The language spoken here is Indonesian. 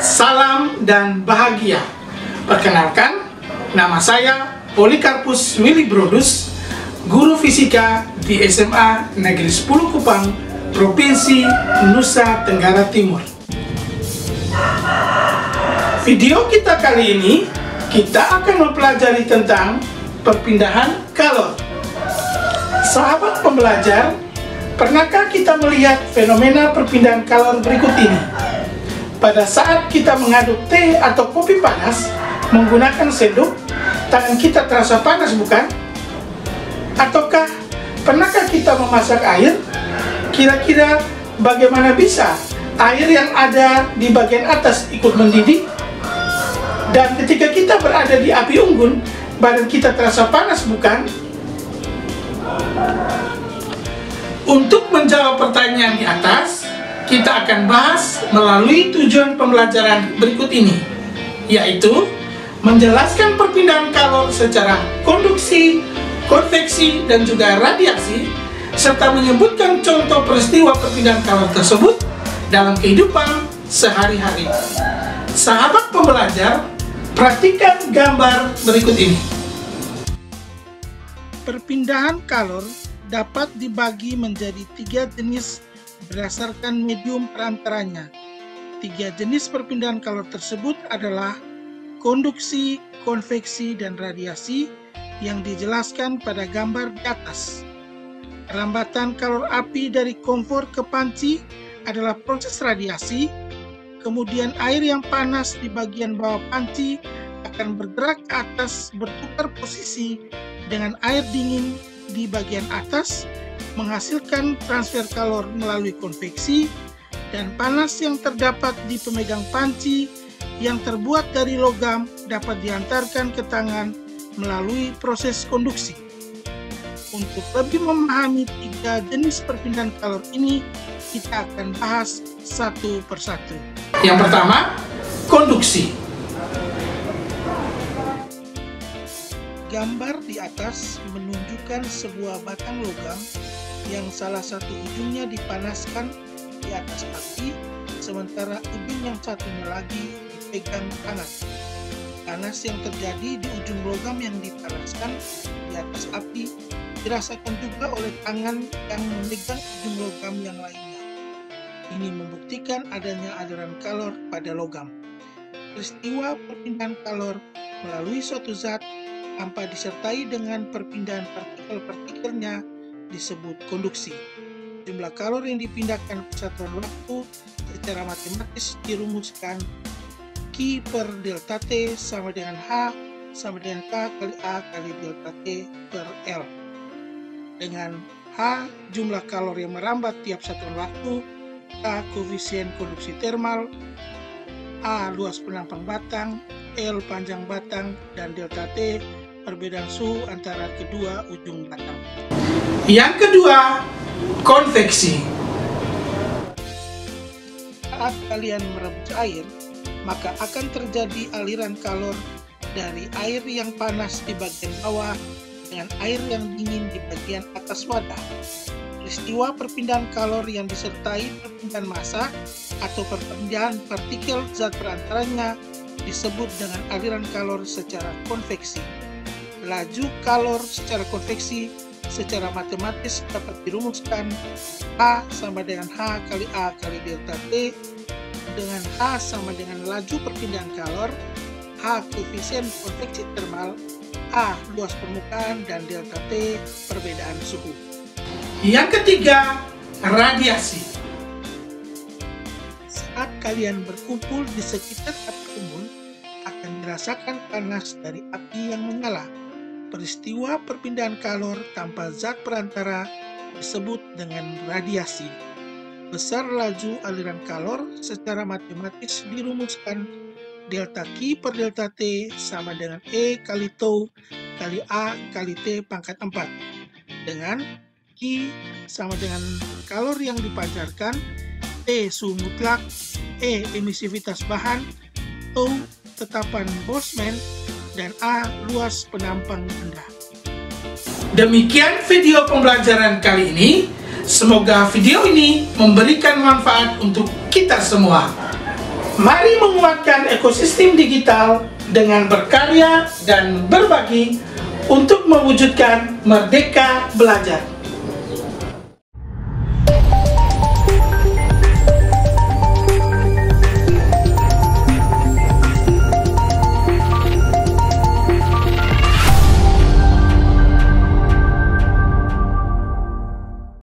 Salam dan bahagia. Perkenalkan, nama saya Polikarpus Willy Brodus, guru fisika di SMA Negeri 10 Kupang, Provinsi Nusa Tenggara Timur. Video kita kali ini, kita akan mempelajari tentang perpindahan kalor. Sahabat pembelajar, pernahkah kita melihat fenomena perpindahan kalor berikut ini? Pada saat kita mengaduk teh atau kopi panas menggunakan sendok, tangan kita terasa panas, bukan? Ataukah pernahkah kita memasak air? Kira-kira bagaimana bisa air yang ada di bagian atas ikut mendidih? Dan ketika kita berada di api unggun, badan kita terasa panas, bukan? Untuk menjawab pertanyaan di atas, kita akan bahas melalui tujuan pembelajaran berikut ini, yaitu menjelaskan perpindahan kalor secara konduksi, konveksi, dan juga radiasi, serta menyebutkan contoh peristiwa perpindahan kalor tersebut dalam kehidupan sehari-hari. Sahabat pembelajar, perhatikan gambar berikut ini. Perpindahan kalor dapat dibagi menjadi 3 jenis berdasarkan medium perantaranya. 3 jenis perpindahan kalor tersebut adalah konduksi, konveksi, dan radiasi yang dijelaskan pada gambar di atas. Rambatan kalor api dari kompor ke panci adalah proses radiasi. Kemudian air yang panas di bagian bawah panci akan bergerak ke atas, bertukar posisi dengan air dingin di bagian atas, menghasilkan transfer kalor melalui konveksi, dan panas yang terdapat di pemegang panci yang terbuat dari logam dapat diantarkan ke tangan melalui proses konduksi. Untuk lebih memahami 3 jenis perpindahan kalor ini, kita akan bahas satu persatu. Yang pertama, konduksi. Gambar di atas menunjukkan sebuah batang logam yang salah satu ujungnya dipanaskan di atas api, sementara ujung yang satunya lagi dipegang panas. Panas yang terjadi di ujung logam yang dipanaskan di atas api dirasakan juga oleh tangan yang memegang ujung logam yang lainnya. Ini membuktikan adanya aliran kalor pada logam. Peristiwa perpindahan kalor melalui suatu zat tanpa disertai dengan perpindahan partikel-partikelnya disebut konduksi. Jumlah kalor yang dipindahkan per satuan waktu secara matematis dirumuskan Q per delta T sama dengan H sama dengan K kali A kali delta T per L. Dengan H jumlah kalor yang merambat tiap satuan waktu, K koefisien konduksi termal, A luas penampang batang, L panjang batang, dan delta T perbedaan suhu antara kedua ujung batang. Yang kedua, konveksi. Saat kalian merebus air, maka akan terjadi aliran kalor dari air yang panas di bagian bawah dengan air yang dingin di bagian atas wadah. Peristiwa perpindahan kalor yang disertai perpindahan massa atau perpindahan partikel zat perantaranya disebut dengan aliran kalor secara konveksi. Laju kalor secara konveksi secara matematis dapat dirumuskan A sama dengan H kali A kali delta T, dengan H sama dengan laju perpindahan kalor, H koefisien konveksi termal, A luas permukaan, dan delta T perbedaan suhu. Yang ketiga, radiasi. Saat kalian berkumpul di sekitar api unggun, akan dirasakan panas dari api yang menyala. Peristiwa perpindahan kalor tanpa zat perantara disebut dengan radiasi. Besar laju aliran kalor secara matematis dirumuskan delta Q per delta T sama dengan E kali tau kali A kali T pangkat 4, dengan Q sama dengan kalor yang dipancarkan, T suhu mutlak, E emisivitas bahan, tau tetapan Boltzmann, dan A luas penampang rendah. Demikian video pembelajaran kali ini. Semoga video ini memberikan manfaat untuk kita semua. Mari menguatkan ekosistem digital dengan berkarya dan berbagi untuk mewujudkan merdeka belajar.